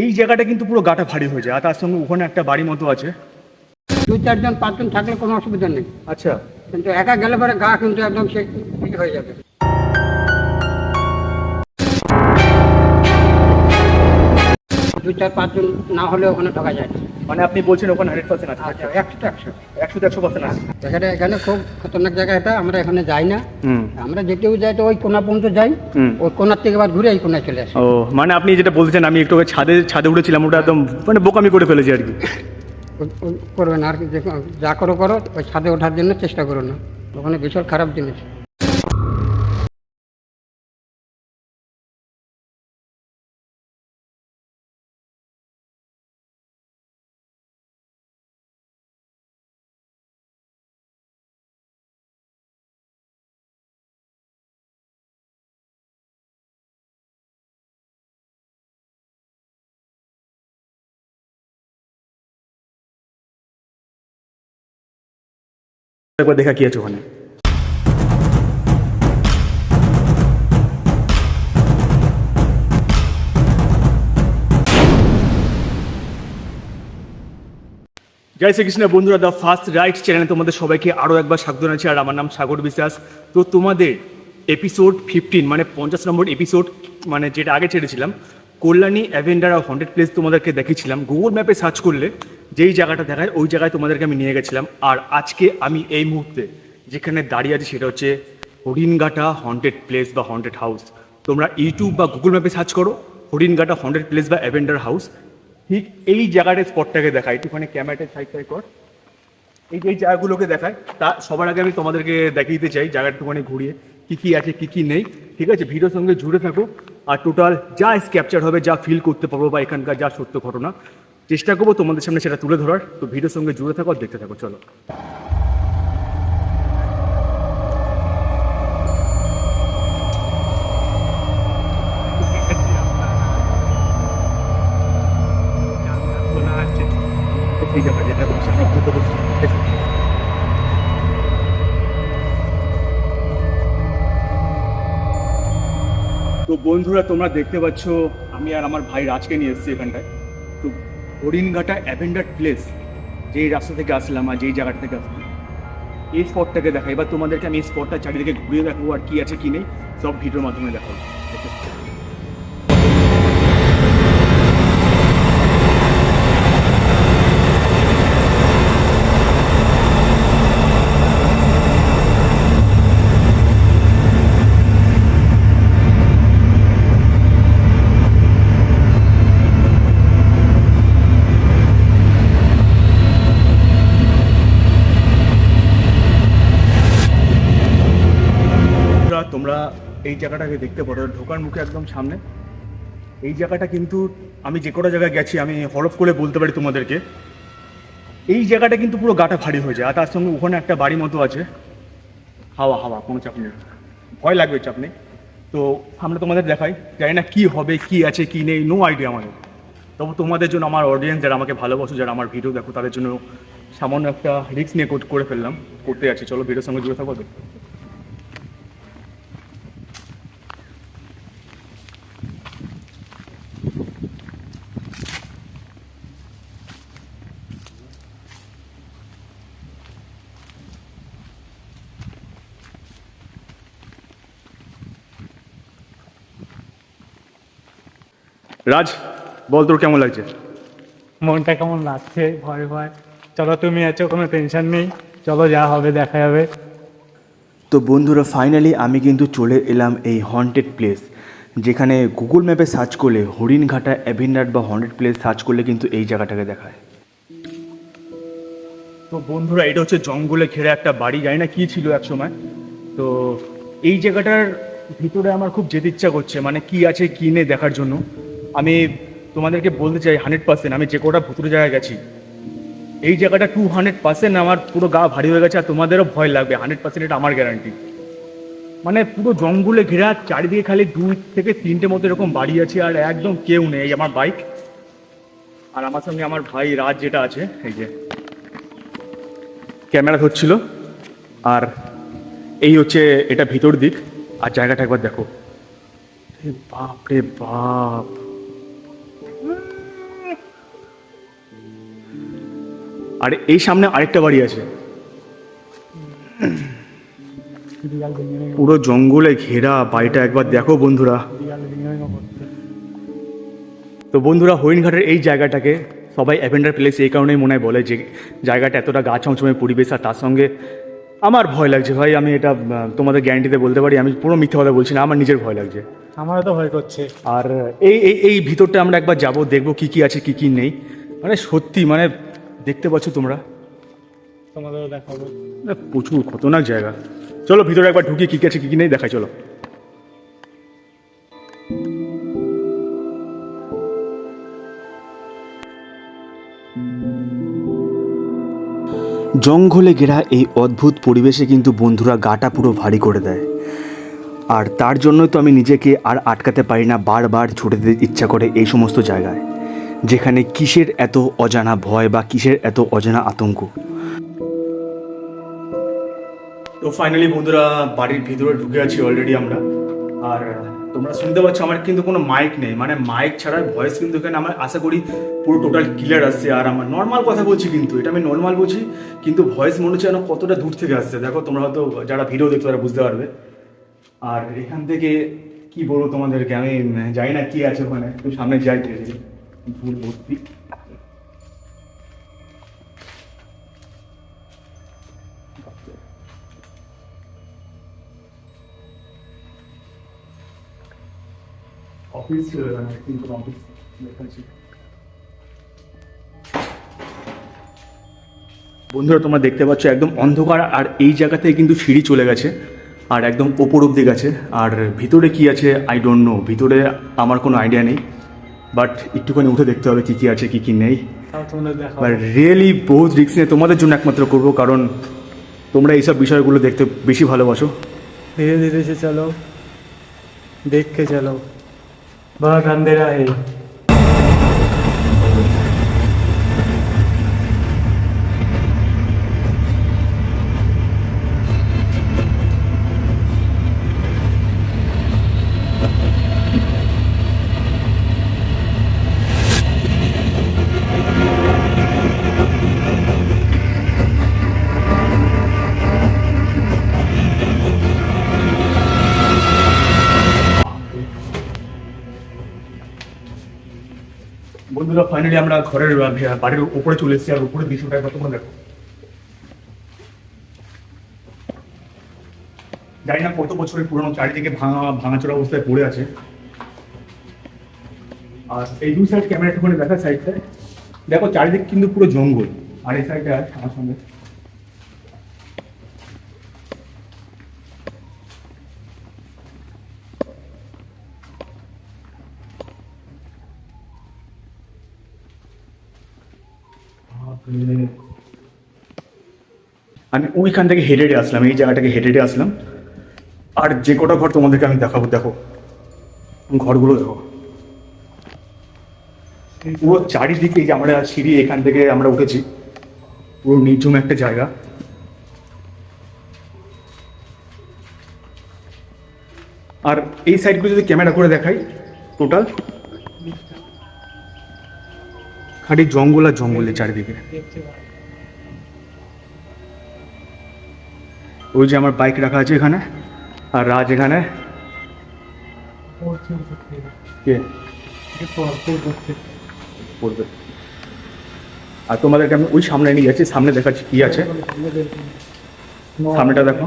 এই জায়গাটা কিন্তু পুরো গাটা ভারী হয়ে যায়। আর তার সঙ্গে ওখানে একটা বাড়ি মতো আছে। 2-4 জন 5 জন থাকলে কোনো অসুবিধা নেই, আচ্ছা, কিন্তু একা গেলে পরে গা কিন্তু একদম সে ই হয়ে যাবে। 2-4-5 জন না হলে ওখানে ঢোকা যায় না। মানে আপনি বলছেন ওখানে 100% আছে? আচ্ছা, 100-100। 100-100% আছে। এখানে খুব খতরনাক জায়গা এটা, আমরা এখানে যাই না। হুম। আমরা যেতেও যাই তো ওই কোনা পর্যন্ত যাই, ওই কোনার থেকে আবার ঘুরে এই কোনায় চলে আসি। ও মানে আপনি যেটা বলছেন, আমি একটু ছাদে উঠেছিলাম, ওটা একদম মানে বোকামি করে ফেলেছি আর কি। করবে না আর কি, যা করো ওই ছাদে ওঠার জন্য চেষ্টা করো না, ওখানে ভীষণ খারাপ জিনিস। একবার দেখা কি আছে ওখানে। জয় শ্রীকৃষ্ণ বন্ধুরা, দ্য ফার্স্ট রাইট চ্যানেলে তোমাদের সবাইকে আরও একবার স্বাগত জানাচ্ছি। আর আমার নাম সাগর বিশ্বাস। তো তোমাদের এপিসোড 15 মানে 50 নম্বর এপিসোড, মানে যেটা আগে ছেড়েছিলাম, Kalyani avenger of haunted place তোমাদেরকে দেখিয়েছিলাম। গুগল ম্যাপে সার্চ করলে যেই জায়গাটা দেখায় ওই জায়গায় তোমাদেরকে আমি নিয়ে গেছিলাম। আর আজকে আমি এই মুহূর্তে যেখানে দাঁড়িয়ে আছি সেটা হচ্ছে হরিণঘাটা হন্টেড প্লেস বা হন্টেড হাউস। তোমরা ইউটিউব বা গুগল ম্যাপে সার্চ করো হরিণঘাটা হন্টেড প্লেস বা অ্যাভেঞ্জার হাউস। ঠিক এই জায়গাটার স্পটটাকে দেখায়, একটুখানি ক্যামেরাটা সাইড কর। এই জায়গাগুলোকে দেখায়। তা সবার আগে আমি তোমাদেরকে দেখিয়ে দিতে চাই জায়গাটা একটুখানি ঘুরিয়ে কী কী আছে কী কী নেই। ঠিক আছে, ভিডিওর সঙ্গে জুড়ে থাকো। আর টোটাল যা ক্যাপচার হবে, যা ফিল করতে পারবো বা এখানকার যা সত্য ঘটনা, চেষ্টা করবো তোমাদের সামনে সেটা তুলে ধরার। তো ভিডিওর সঙ্গে জুড়ে থাকো আর দেখতে থাকো, চলো। এই জায়গা যেটা তো বন্ধুরা তোমরা দেখতে পাচ্ছ আমি আর আমার ভাই রাজকে নিয়ে এসেছি এখানটায়। তো হরিণঘাটা অ্যাভেঞ্জার প্লেস, যেই রাস্তা থেকে আসলাম আর যেই জায়গাটা থেকে আসলাম, এই স্পটটাকে দেখাই। এবার তোমাদেরকে আমি এই স্পটটা চারিদিকে ঘুরিয়ে দেখাবো আর কি আছে কি নেই সব ভিডিওর মাধ্যমে দেখাবো। তোমরা এই জায়গাটাকে দেখতে পারো, ঢোকার মুখে একদম সামনে। এই জায়গাটা কিন্তু আমি যে কটা জায়গায় গেছি আমি হরফ করে বলতে পারি তোমাদেরকে, এই জায়গাটা কিন্তু পুরো গাটা ভারী হয়ে যায়। আর তার সঙ্গে ওখানে একটা বাড়ি মতো আছে। হাওয়া কোনো চাপ নেই, ভয় লাগবে, চাপ নেই। তো সামনে তোমাদের দেখাই, জানি না কি হবে, কি আছে কি নেই, নো আইডিয়া আমাদের। তবু তোমাদের জন্য, আমার অডিয়েন্স যারা আমাকে ভালোবাসো, যারা আমার ভিডিও দেখো, তাদের জন্য সামান্য একটা রিস্ক নিয়ে করে ফেললাম, করতে যাচ্ছি। চলো ভিডিওর সঙ্গে জুড়ে থাকো। রাজ বল, তোর কেমন লাগছে? মনটা কেমন লাগছে? ভয় ভয়। চলো, তুমি আছো, কোনো টেনশন নেই, চলো যা হবে দেখা যাবে। তো বন্ধুরা ফাইনালি আমি কিন্তু চলে এলাম এই হন্টেড প্লেস, যেখানে গুগল ম্যাপে সার্চ করলে হরিণঘাটা অ্যাভেঞ্জার বা হন্টেড প্লেস সার্চ করলে কিন্তু এই জায়গাটাকে দেখায়। তো বন্ধুরা এটা হচ্ছে জঙ্গলে ঘেরা একটা বাড়ি, জানি না কী ছিল এক সময়। তো এই জায়গাটার ভিতরে আমার খুব যেতে ইচ্ছা করছে, মানে কি আছে কি নেই দেখার জন্য। আমি তোমাদেরকে বলতে চাই 100% আমি যে কটা ভুতুরে জায়গায় গেছি, এই জায়গাটা 200% আমার পুরো গা ভারী হয়ে গেছে। আর তোমাদেরও ভয় লাগবে 100%, এটা আমার গ্যারান্টি। মানে পুরো জঙ্গলে ঘেরা, চারিদিকে খালি 2 থেকে 3টে মতো এরকম বাড়ি আছে আর একদম কেউ নেই। এই আমার বাইক আর আমার সঙ্গে আমার ভাই রাজ যেটা আছে, এই যে ক্যামেরা ধরছিল। আর এই হচ্ছে এটা ভিতর দিক। আর জায়গাটা একবার দেখো, বাপ রে বাপ, আর এই সামনে আরেকটা বাড়ি আছে, বিড়াল ভেঙে পুরো জঙ্গলে ঘেরা বাড়িটা, একবার দেখো বন্ধুরা। বিড়াল ভেঙে করছে। তো বন্ধুরা, হরিণঘাটের এই জায়গাটাকে সবাই অ্যাভেঞ্জার প্লেস এই কারণেই মনে হয় বলে যে জায়গাটা এতটা গা ছমছমের পরিবেশ, আর তার সঙ্গে আমার ভয় লাগছে ভাই। আমি এটা তোমাদের গ্যারান্টিতে বলতে পারি, আমি পুরো মিথ্যে কথা বলছি না, আমার নিজের ভয় লাগছে। আমারও তো ভয় করছে। আর এই এই এই ভিতরটা আমরা একবার যাব, দেখবো কি কি আছে কি কি নেই। মানে সত্যি মানে দেখতে পাচ্ছ তোমরা, তোমাদেরও দেখাবো। প্রচুর খতরনাক জায়গা। চলো ভিতরে একবার ঢুকি, কি কি আছে কি কি নেই দেখাই, চলো। জঙ্গলে ঘেরা এই অদ্ভুত পরিবেশে কিন্তু বন্ধুরা গাটা পুরো ভারী করে দেয়। আর তার জন্যই তো আমি নিজেকে আর আটকাতে পারি না, বারবার ছুটে যেতে ইচ্ছা করে এই সমস্ত জায়গায়, যেখানে কিসের এত অজানা ভয় বা কিসের এত অজানা আতঙ্ক। তো ফাইনালি বন্ধুরা বাড়ির ভিতরে ঢুকে আছি অলরেডি আমরা। আর তোমরা শুনতে পাচ্ছ আমার কিন্তু কোনো মাইক নেই, মানে মাইক ছাড়া ভয়েস কিন্তু এখানে আমার আশা করি পুরো টোটাল ক্লিয়ার আসছে। আর আমার নর্মাল কথা বলছি, কিন্তু এটা আমি নর্মাল বলছি, কিন্তু ভয়েস মনে হচ্ছে যেন কতটা দূর থেকে আসছে। দেখো তোমরা হয়তো যারা ভিডিও দেখছো তারা বুঝতে পারবে। আর এখান থেকে কি বলবো তোমাদেরকে, আমি জানি না কি আছে ওখানে, একটু সামনে যাই ধীরে ধীরে। ভুল ভর্তি। অফিস কিন্তু অফিস দেখাচ্ছি। বন্ধুরা তোমরা দেখতে পাচ্ছ একদম অন্ধকার, আর এই জায়গাতে কিন্তু সিঁড়ি চলে গেছে আর একদম ওপর অব্দি গেছে। আর ভিতরে কি আছে আই ডোন্ট নো, ভিতরে আমার কোনো আইডিয়া নেই, বাট একটুখানি উঠে দেখতে হবে কি কি আছে কি কি নেই। তাও তোমাদের দেখাবো। বাট রিয়েলি বহুত রিস্ক নিয়ে তোমাদের জন্য একমাত্র করবো, কারণ তোমরা এইসব বিষয়গুলো দেখতে বেশি ভালোবাসো। धीरे धीरे से चलो, देख के चलो, बहुत अंधेरा है। বন্ধুরা ফাইনালি আমরা ঘরের বাড়ির উপরে চলে এসেছি, আর উপরে দৃশ্যটা একবার তোমরা দেখো। জানি না কত বছরের পুরনো, চারিদিকে ভাঙাচোরা অবস্থায় পড়ে আছে। আর এই দুই সাইড ক্যামেরা একটুখানি দেখা, সাইডটা দেখো চারিদিক কিন্তু পুরো জঙ্গল। আর এই সাইডটা আমার সঙ্গে আমি ওইখান থেকে হেঁটে হেঁটে আসলাম, এই জায়গাটাকে হেঁটে হেঁটে আসলাম। আর যে কটা ঘর তোমাদেরকে আমি দেখাবো, দেখো ঘরগুলো দেখো, পুরো চারিদিকে। এই যে আমরা সিঁড়ি এখান থেকে আমরা উঠেছি, পুরো নির্জম একটা জায়গা। আর এই সাইডগুলো যদি ক্যামেরা করে দেখাই, টোটাল খালি জঙ্গল আর জঙ্গলের চারিদিকে। ওই যে আমার বাইক রাখা আছে এখানে, আর রাজ এখানে। কে পড়বে? আর তোমাদেরকে আমি ওই সামনে নিয়ে যাচ্ছি, সামনে দেখাচ্ছি কি আছে। সামনেটা দেখো,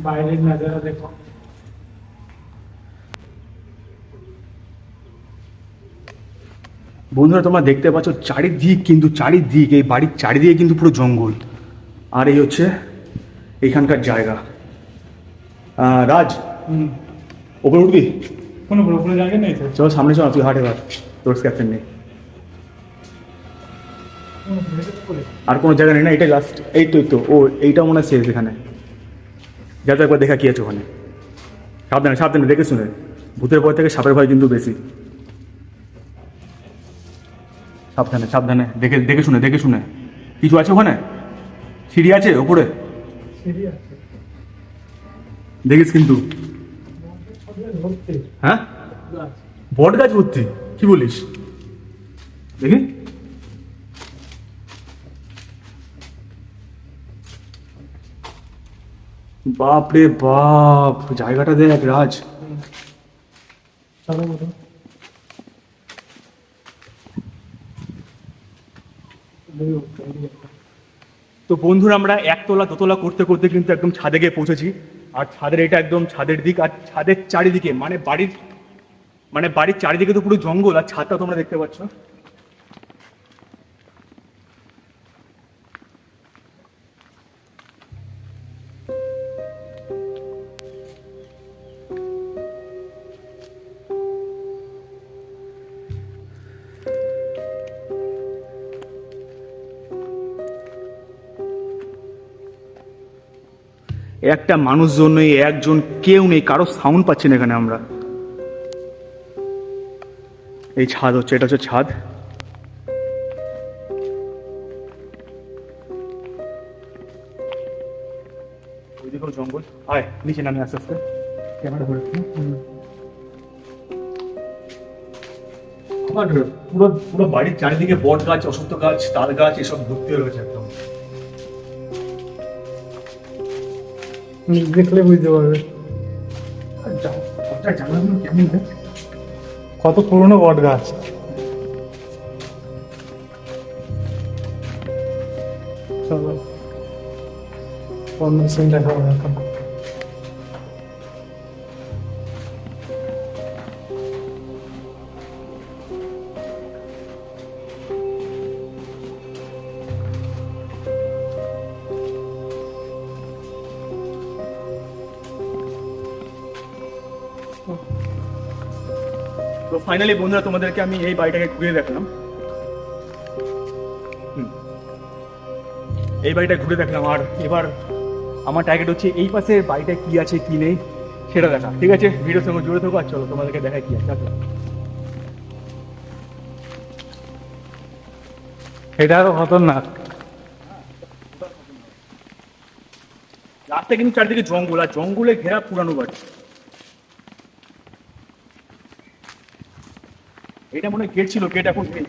বাইরের নজারা দেখো। বন্ধুরা তোমরা দেখতে পাচ্ছ চারিদিক, কিন্তু চারিদিক এই বাড়ির চারিদিকে কিন্তু পুরো জঙ্গল। আর এই হচ্ছে এইখানকার জায়গা। রাজ ওপরে উঠবি? কোনো পুরোপুরি জায়গা নেই তো? চলো সামনে চল, তুই হাট এবার, তোর ক্যাপ্টেন নেই। আর কোনো জায়গা নেই না, এটাই লাস্ট। এই তো ও এইটা মনে হয় শেষ এখানে। যাতে একবার দেখা কি আছে ওখানে। সাবধানে সাবধানে, দেখে শুনে। ভূতের ভয় থেকে সাপের ভয় কিন্তু বেশি। সাবধানে সাবধানে, দেখে দেখে শুনে দেখে শুনে। কিছু আছে ওখানে? সিঁড়ি আছে ওপরে, দেখিস কিন্তু। হ্যাঁ বট গাছ ভর্তি, কি বলিস? দেখি বাপ রে বাপ, জায়গাটা দেখ রাজ। চলো বলো। তো বন্ধুরা আমরা একতলা দোতলা করতে করতে কিন্তু একদম ছাদে গিয়ে পৌঁছেছি। আর ছাদের এটা একদম ছাদের দিক, আর ছাদের চারিদিকে বাড়ির চারিদিকে তো পুরো জঙ্গল, আর ছাদটা তোমরা দেখতে পাচ্ছ। একটা মানুষজন নেই, একজন কেউ নেই, কারো সাউন্ড পাচ্ছি না এখানে আমরা। এই ছাদ হচ্ছে, এটা হচ্ছে ছাদ। ওইদিকেও জঙ্গল। আয় নিচে নামে আস্তে আস্তে, ক্যামেরা ধরে। আমার পুরো পুরো বাড়ির চারিদিকে বট গাছ, অশ্বত্থ গাছ, তাল গাছ এসব ভর্তি হয়ে রয়েছে একদম। দেখলে বুঝতে পারবে জানলাগুলো কেমন দেখ, কত পুরনো বট গাছ। চলো অন্য সিন দেখাবো এখন। তো ফাইনালি বন্ধুরা তোমাদেরকে আমি এই বাড়িটাকে ঘুরে দেখলাম। এই বাড়িটা ঘুরে দেখলাম, আর এবার আমার টার্গেট হচ্ছে এই পাশের বাড়িটা কি আছে কি নেই সেটা দেখা। ঠিক আছে, ভিডিওর সঙ্গে জুড়ে থাকো, আর চলো তোমাদেরকে দেখাই কি আছে। এটা আরো খতরনাক। রাস্তা কিন্তু চারদিকে জঙ্গল, আর জঙ্গলে ঘেরা পুরানো বাড়ি। এটা মনে হয় গেট ছিল, গেট এখন নেই।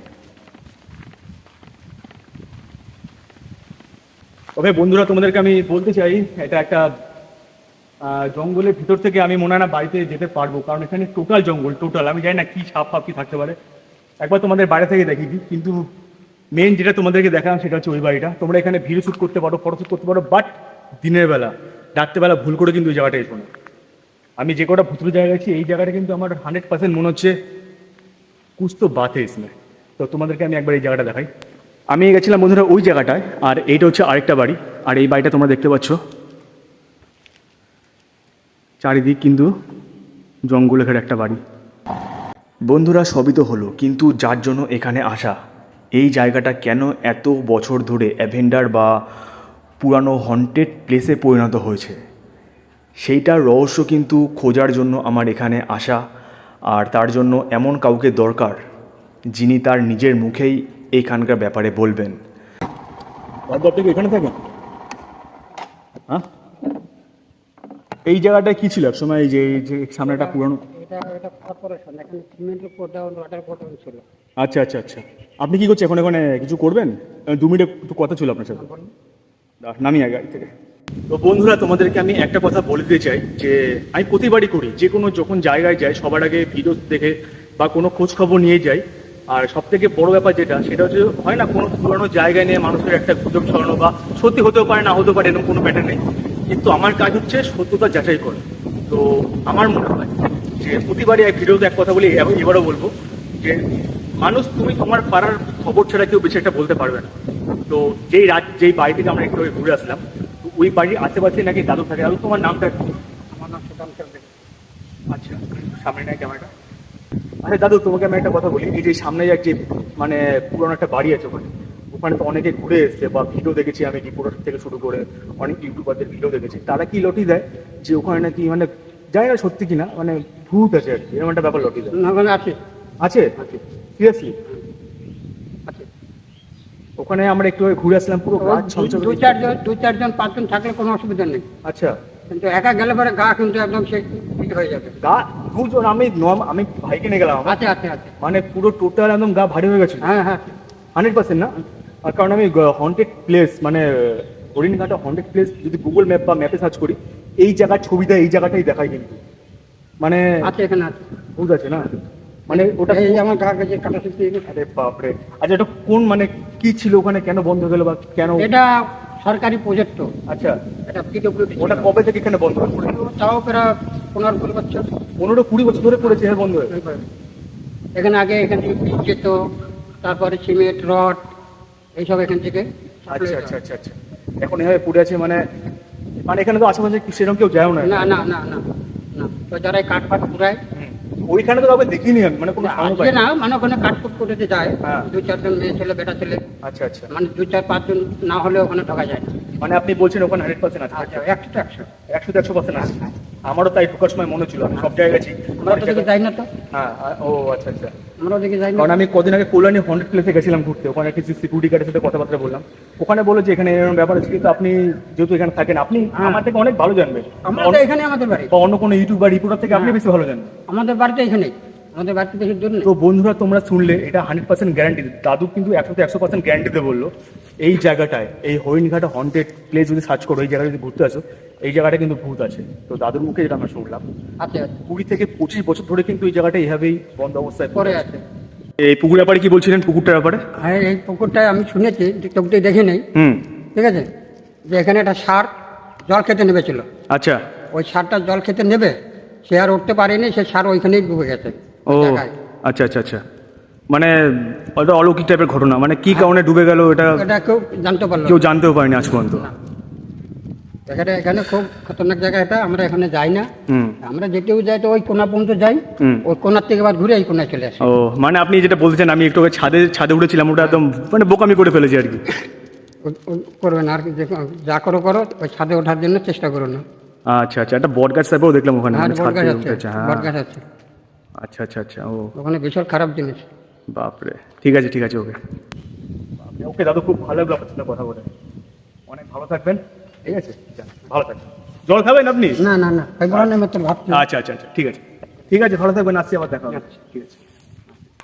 তবে বন্ধুরা তোমাদেরকে আমি বলতে চাই, এটা একটা জঙ্গলের ভিতর থেকে আমি মনে হয় না বাড়িতে যেতে পারবো, কারণ এখানে টোটাল জঙ্গল, টোটাল। আমি জানি না কি সাপ ফাপ কি থাকতে পারে, একবার তোমাদের বাইরে থেকে দেখিয়ে দিই। কিন্তু মেন যেটা তোমাদেরকে দেখালাম সেটা হচ্ছে ওই বাড়িটা। তোমরা এখানে ভিডিও শ্যুট করতে পারো, ফটো শ্যুট করতে পারো, বাট দিনের বেলা, রাত্রেবেলা ভুল করে কিন্তু ওই জায়গাটা এসো না। আমি যে কটা ভুতুরে জায়গা গেছি, এই জায়গাটা কিন্তু আমার 100% মনে হচ্ছে কুছ তো বাত হে ইসমে। তো তোমাদেরকে আমি একবার এই জায়গাটা দেখাই। আমি গেছিলাম বন্ধুরা ওই জায়গাটায়, আর এইটা হচ্ছে আরেকটা বাড়ি। আর এই বাড়িটা তোমরা দেখতে পাচ্ছ, চারিদিক কিন্তু জঙ্গলে ঘেরা একটা বাড়ি। বন্ধুরা সবই তো হলো, কিন্তু যার জন্য এখানে আসা, এই জায়গাটা কেন এত বছর ধরে অ্যাভেন্ডার বা পুরানো হন্টেড প্লেসে পরিণত হয়েছে, সেইটার রহস্য কিন্তু খোঁজার জন্য আমার এখানে আসা। আর তার জন্য এমন কাউকে দরকার যিনি তার নিজের মুখেই এইখানকার ব্যাপারে বলবেন। এখানে থাকেন? হ্যাঁ, এই জায়গাটা কি ছিল এক সময়? এই যে সামনে একটা পুরনো, এটা কর্পোরেশন, এখানে সিমেন্টের গোডাউন, ওয়াটার গোডাউন ছিল। আচ্ছা আচ্ছা আচ্ছা। আপনি কি করছেন এখন? এখানে কিছু করবেন? 2 মিনিট একটু কথা ছিল আপনার সাথে। নামি আগে গাড়ি থেকে। তো বন্ধুরা তোমাদেরকে আমি একটা কথা বলে দিতে চাই, যে আমি প্রতিবারই করি, যে কোনো যখন জায়গায় যাই সবার আগে ভিডিও দেখে বা কোনো খোঁজ খবর নিয়ে যাই। আর সব থেকে বড় ব্যাপার যেটা, সেটা হচ্ছে হয় না কোনো পুরোনো জায়গায় নিয়ে মানুষের একটা গুজব ছড়ানো, বা সত্যি হতেও পারে না হতেও পারে, এরকম কোনো ব্যাটার নেই। কিন্তু আমার কাজ হচ্ছে সত্যতা যাচাই করা। তো আমার মনে হয় যে প্রতিবারই এক ভিডিওতে এক কথা বলি, এবারও বলবো যে মানুষ, তুমি তোমার পাড়ার খবর ছাড়া কেউ বেশি একটা বলতে পারবে না। তো যেই বাড়ি থেকে আমরা একটু ঘুরে আসলাম, তো ওই বাড়ির আশেপাশে নাকি দাদু থাকে। দাদু তোমার নামটা কি? আমার নাম সুদাম চৌধুরী। আচ্ছা, সামনে নাই ক্যামেরাটা। আচ্ছা দাদু, তোমাকে আমি একটা কথা বলি, এই যে সামনে যে মানে পুরোনো একটা বাড়ি আছে, ওখানে ওখানে তো অনেকে ঘুরে এসছে বা ভিডিও দেখেছি আমি, রিপোর্টার থেকে শুরু করে অনেক ইউটিউবারদের ভিডিও দেখেছি। তারা কি লটি দেয় যে ওখানে নাকি মানে জানি না সত্যি কিনা, মানে ভূত আছে আর কি, এরকম একটা ব্যাপার লটি দেয়? না, ওখানে আছে। আছে? সিরিয়াসলি? আছে। ওখানে আমরা একটু ঘুরে আসলাম, পুরো গাছ ছমছম। দু চারজন পাঁচজন থাকলে কোনো অসুবিধা নেই, আচ্ছা। কিন্তু একা গেলে পরে গা কিন্তু একদম সে ঠিক হয়ে যাবে। গা দুজন, আমি ভাইকে নিয়ে গেলাম, আছে আছে আছে। মানে পুরো টোটাল একদম গা ভারী হয়ে গেছে। হ্যাঁ হ্যাঁ। 100% না? আর কারণ আমি হন্টেড প্লেস, মানে হরিণঘাটা হন্টেড প্লেস যদি গুগল ম্যাপ বা ম্যাপে সার্চ করি, এই জায়গার ছবিটা এই জায়গাটাই দেখায় কিন্তু মানে আছে এখানে আছে। ভূত আছে না, মানে ওটা এই যে আমার গা গেছে কাটা শিখতে আরে বাপরে। আচ্ছা এটা কোন মানে কি ছিল ওখানে, কেন বন্ধ হয়ে গেল বা কেন? এটা সরকারি প্রজেক্ট তো, আচ্ছা এটা পিডব্লিউডি। ওটা কবে থেকে এখানে বন্ধ হয়ে পড়ে? তাও প্রায় 15-20 বছর। 15-20 বছর ধরে পড়েছে হ্যাঁ বন্ধ হয়ে। এখানে আগে এখান থেকে পিচ যেত, তারপরে সিমেন্ট রড এইসব এখান থেকে আচ্ছা আচ্ছা আচ্ছা আচ্ছা এখন এভাবে পড়ে আছে মানে, মানে এখানে তো আশেপাশে সেরকম কেউ যায়ও না। না না না না না, তো যারা কাঠ ফাট পুরায় হুম। ওইখানে তো কাউকে দেখিনি আমি, মানে কোনো সাউন্ড পাই আজকে না। না, মানে ওখানে কাঠকুট করতে যায় হ্যাঁ। 2-4 জন মেয়ে ছেলে বেটা ছেলে, আচ্ছা আচ্ছা মানে 2-4-5 জন না হলে ওখানে ঢোকা যায় না। মানে আপনি বলছেন ওখানে 100% আছে? আচ্ছা 100-100 100% আছে। আমারও তাই ঢোকার সময় মনে ছিল, আমি সব জায়গায় গেছি। আমরা তো দিকে যাই না তো, হ্যাঁ ও আচ্ছা আচ্ছা। আমরা ওদিকে যাই না। কারণ আমি কদিন আগে কল্যাণী হন্ড্রেড প্লেসে গেছিলাম ঘুরতে, ওখানে কিছু সিকিউরিটি গার্ডের সাথে কথাবার্তা বললাম, ওখানে বলে যে এখানে এরকম ব্যাপার আছে, কিন্তু আপনি যেহেতু এখানে থাকেন আপনি হ্যাঁ। আমার থেকে অনেক ভালো জানবেন, আমরা তো এখানে আমাদের বাড়ি, বা অন্য কোনো ইউটিউবার রিপোর্টার থেকে আপনি বেশি ভালো জানেন। আমাদের বাড়িতে এখানেই, আমাদের বাড়িতে বেশি দূর নেই। তো বন্ধুরা তোমরা শুনলে এটা 100% গ্যারান্টি, দাদু কিন্তু 100% গ্যারান্টিতে বললো এই জায়গাটায়, এই হরিণঘাটা হন্টেড প্লেস যদি সার্চ করো, এই জায়গায় যদি ঘুরতে আসো, এই জায়গাটা কিন্তু ভূত আছে। তো দাদুর মুখে যেটা আমরা শুনলাম, আছে 20 থেকে 25 বছর ধরে কিন্তু এই জায়গাটা এইভাবেই বন্ধ অবস্থায় পরে পড়ে আছে। এই পুকুরের ব্যাপারে কি বলছিলেন, পুকুরটার ব্যাপারে? হ্যাঁ, এই পুকুরটায় আমি শুনেছি, চোখটি দেখি নেই, হুম ঠিক আছে, যে এখানে একটা ষাঁড় জল খেতে নেমেছিল, আচ্ছা ওই ষাঁড়টা জল খেতে নেবে, সে আর উঠতে পারেনি, সে ষাঁড় ওইখানেই ডুবে গেছে ও ওই জায়গায়। আচ্ছা আচ্ছা আচ্ছা, মানে ওটা অলৌকিক টাইপের ঘটনা, মানে কি কারণে ডুবে গেল এটা এটা কেউ জানতে পারলো কেউ না। জানতেও পারেনি আজ পর্যন্ত। এখানে এখানে খুব খতরনাক জায়গা এটা, আমরা এখানে যাই না, হুম আমরা যেতেও যাই তো ওই কোনা পর্যন্ত যাই, হুম। ওই কোনার থেকে আবার ঘুরে এই কোনায় চলে আসি। ও মানে আপনি যেটা বলছেন, আমি একটু আগে ছাদে উঠেছিলাম, ওটা একদম মানে বোকামি করে ফেলেছি আর কি। করবে না আর কি, যা করো করো, ওই ছাদে ওঠার জন্য চেষ্টা করো না। আচ্ছা আচ্ছা, একটা বট গাছ টাইপের দেখলাম ওখানে, আর মানে ছাদ বটগাছ থেকে আছে, উঠেছে, হ্যাঁ। বটগাছ আছে আচ্ছা আচ্ছা আচ্ছা ও ওখানে, ভীষণ খারাপ জিনিস। বাপরে, ঠিক আছে ঠিক আছে, ওকে ওকে দাদু, খুব ভালো লাগলো আপনার সাথে কথা বলে, অনেক ভালো থাকবেন, ঠিক আছে যান, ভালো থাকবেন। জল খাবেন আপনি? না না না, ওই বলার নেই মতো ভাবছি। আচ্ছা আচ্ছা আচ্ছা ঠিক আছে ঠিক আছে, ভালো থাকবেন, আসছি আবার দেখা হবে, ঠিক আছে।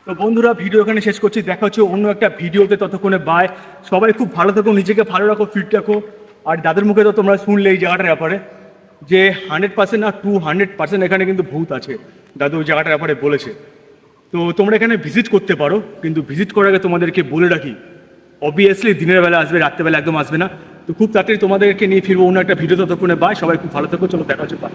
তো বন্ধুরা ভিডিও এখানে শেষ করছি, দেখা হচ্ছে অন্য একটা ভিডিওতে, ততক্ষণে বাই। সবাই খুব ভালো থাকো, নিজেকে ভালো রাখো, ফিট রাখো। আর দাদুর মুখে তো তোমরা শুনলে এই জায়গাটার ব্যাপারে যে 100% না 200% এখানে কিন্তু ভূত আছে, দাদু ওই জায়গাটার ব্যাপারে বলেছে। তো তোমরা এখানে ভিজিট করতে পারো, কিন্তু ভিজিট করার আগে তোমাদেরকে বলে রাখি, অবভিয়াসলি দিনের বেলা আসবে, রাত্রেবেলা একদম আসবে না। তো খুব তাড়াতাড়ি তোমাদেরকে নিয়ে ফিরবো অন্য একটা ভিডিও, ততক্ষণে বাই, সবাই খুব ভালো থাকো, চলো দেখা হচ্ছে, বাই।